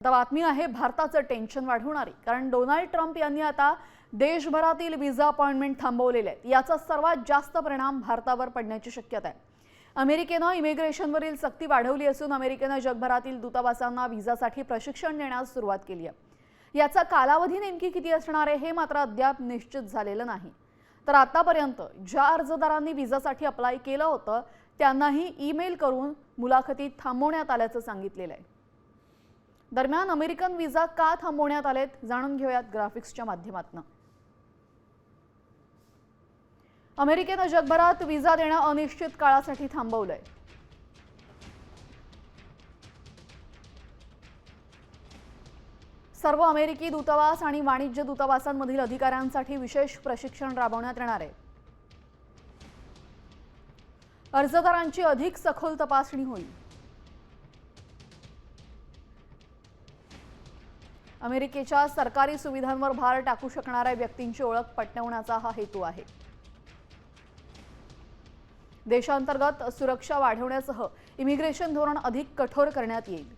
आता बातमी आहे भारताचं टेन्शन वाढवणारी, कारण डोनाल्ड ट्रम्प यांनी आता देशभरातील व्हिसा अपॉइंटमेंट थांबवलेले आहेत। याचा सर्वात जास्त परिणाम भारतावर पडण्याची शक्यता आहे। अमेरिकेने इमिग्रेशनवरील सक्ती वाढवली असून अमेरिकेने जगभरातील दूतावासांना व्हिसासाठी प्रशिक्षण देण्यास सुरुवात केली आहे। याचा कालावधी नेमकी किती असणार आहे हे मात्र अद्याप निश्चित झालेलं नाही। तर आतापर्यंत ज्या अर्जदारांनी व्हिसासाठी अप्लाय केलं होतं त्यांनाही ईमेल करून मुलाखती थांबवण्यात आल्याचं सांगितलेलं आहे। दरम्यान अमेरिकन व्हिसा का थांबवण्यात आलेत जाणून घेऊयात ग्राफिक्सच्या माध्यमातून। अमेरिकेने जगभरात व्हिसा देणं अनिश्चित काळासाठी थांबवलंय। सर्व अमेरिकी दूतावास आणि वाणिज्य दूतावासांमधील अधिकाऱ्यांसाठी विशेष प्रशिक्षण राबवण्यात येणार आहे। अर्जदारांची अधिक सखोल तपासणी होईल। अमेरिकेच्या सरकारी सुविधांवर भार टाकू शकणाऱ्या व्यक्तींची ओळख पटवण्याचा हा हेतू आहे। देशांतर्गत सुरक्षा वाढवण्यासह इमिग्रेशन धोरण अधिक कठोर करण्यात येईल।